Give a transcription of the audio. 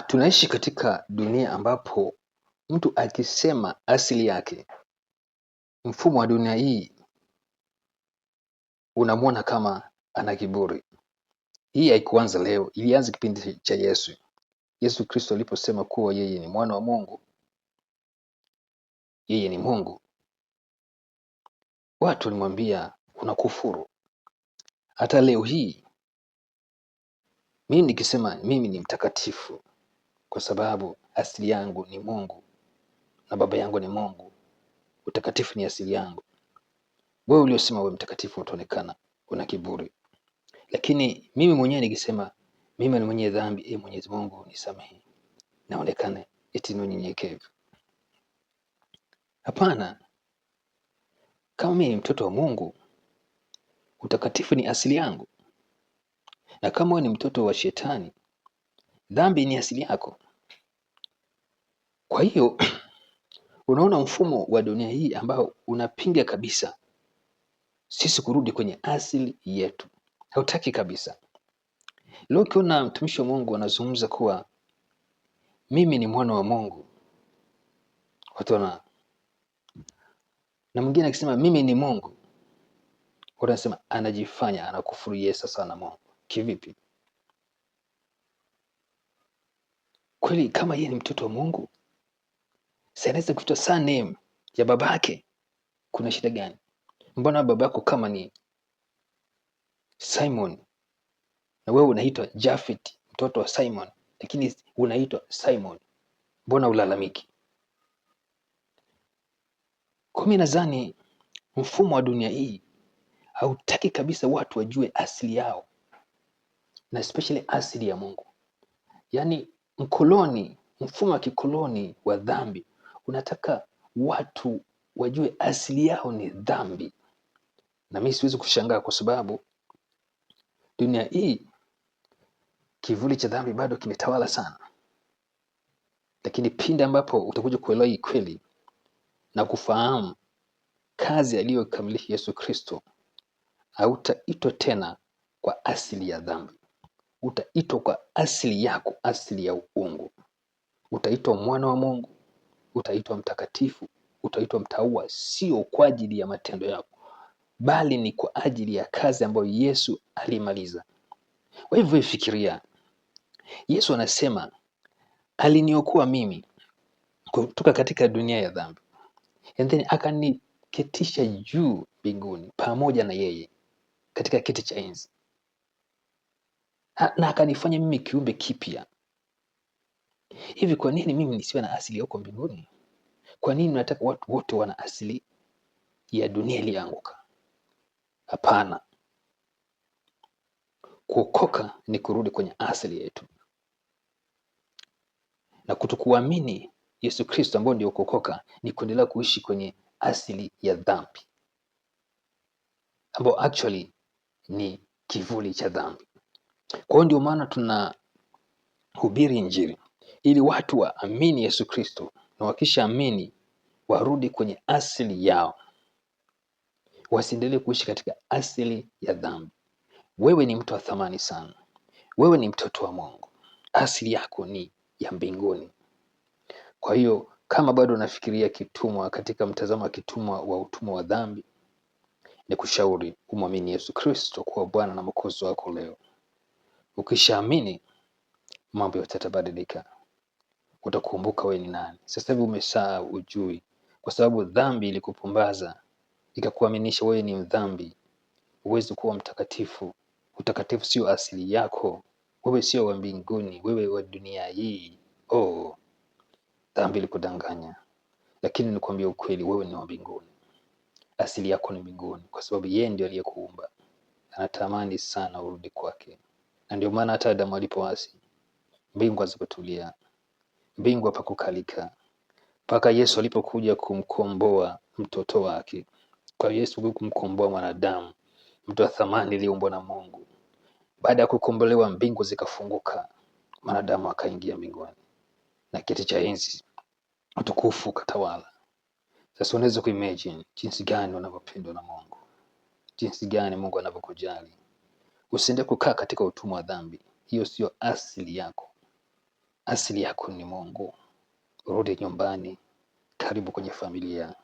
Tunaishi katika dunia ambapo mtu akisema asili yake, mfumo wa dunia hii unamwona kama ana kiburi. Hii haikuanza leo, ilianza kipindi cha Yesu. Yesu Kristo aliposema kuwa yeye ni mwana wa Mungu, yeye ni Mungu, watu walimwambia unakufuru. Hata leo hii mimi nikisema mimi ni mtakatifu kwa sababu asili yangu ni Mungu na baba yangu ni Mungu, utakatifu ni asili yangu, wewe uliosema wewe mtakatifu utaonekana una kiburi. Lakini mimi mwenyewe nikisema mimi ni mwenye dhambi, Mwenyezi Mungu nisamehe, naonekane eti ni mnyenyekevu. Hapana, kama mimi ni mtoto wa Mungu, utakatifu ni asili yangu. Na kama wewe ni mtoto wa shetani, dhambi ni asili yako. Kwa hiyo unaona mfumo wa dunia hii ambao unapinga kabisa sisi kurudi kwenye asili yetu, hautaki kabisa. Leo ukiona mtumishi wa Mungu anazungumza kuwa mimi ni mwana wa Mungu, watu na mwingine akisema mimi ni Mungu, wanasema anajifanya anakufuru Yesu sana Mungu. Kivipi? Kweli kama yeye ni mtoto wa Mungu, si anaweza kuitwa surname ya babake? Kuna shida gani? Mbona babako kama ni Simon na wewe unaitwa Jafet, mtoto wa Simon, lakini unaitwa Simon, mbona ulalamiki? Kwa mimi nadhani mfumo wa dunia hii hautaki kabisa watu wajue asili yao, na especially asili ya Mungu. Yaani mfumo wa kikoloni wa dhambi unataka watu wajue asili yao ni dhambi. Na mimi siwezi kushangaa kwa sababu dunia hii kivuli cha dhambi bado kimetawala sana. Lakini pindi ambapo utakuja kuelewa hii kweli na kufahamu kazi aliyokamilisha Yesu Kristo, hautaitwa tena kwa asili ya dhambi. Utaitwa kwa asili yako, asili ya uungu. Utaitwa mwana wa Mungu, utaitwa mtakatifu, utaitwa mtaua, sio kwa ajili ya matendo yako, bali ni kwa ajili ya kazi ambayo Yesu alimaliza. Kwa hivyo fikiria, Yesu anasema aliniokoa mimi kutoka katika dunia ya dhambi, and then akaniketisha juu mbinguni pamoja na yeye katika kiti cha enzi, na akanifanya mimi kiumbe kipya. Hivi kwa nini mimi nisiwe na asili huko mbinguni? Kwa nini nataka watu wote wana asili ya dunia iliyoanguka? Hapana. Kuokoka ni kurudi kwenye asili yetu, na kutokuamini Yesu Kristo ambao ndio kuokoka ni kuendelea kuishi kwenye asili ya dhambi, ambao actually ni kivuli cha dhambi. Kwa hiyo ndio maana tunahubiri Injili ili watu waamini Yesu Kristo, na wakishaamini warudi kwenye asili yao, wasiendelee kuishi katika asili ya dhambi. Wewe ni mtu wa thamani sana, wewe ni mtoto wa Mungu, asili yako ni ya mbinguni. Kwa hiyo kama bado unafikiria kitumwa katika mtazamo wa kitumwa wa utumwa wa dhambi, ni kushauri umwamini Yesu Kristo kuwa Bwana na Mwokozi wako leo. Ukishaamini, mambo yote yatabadilika. Utakumbuka wewe ni nani. Sasa hivi umesahau, ujui, kwa sababu dhambi ilikupumbaza, ikakuaminisha wewe ni mdhambi, huwezi kuwa mtakatifu. Utakatifu sio asili yako, wewe sio wa mbinguni, wewe wa dunia hii. Dhambi ilikudanganya, lakini nikwambia ukweli, wewe ni wa mbinguni. Asili yako ni mbinguni, kwa sababu yeye ndiye aliyekuumba. Anatamani sana urudi kwake, na ndio maana hata Adamu alipoasi, mbingu hazikutulia, mbingu hapakukalika, mpaka Yesu alipokuja kumkomboa mtoto wake. Kwa Yesu kumkomboa mwanadamu, mtu wa thamani aliyeumbwa na Mungu. Baada ya kukombolewa, mbingu zikafunguka, mwanadamu akaingia mbinguni, na kiti cha enzi utukufu katawala. Sasa unaweza kuimagine jinsi gani unavyopendwa na Mungu, jinsi gani Mungu anavyokujali. Usiende kukaa katika utumwa wa dhambi, hiyo sio asili yako. asili yako ni Mungu. Rudi nyumbani, karibu kwenye familia.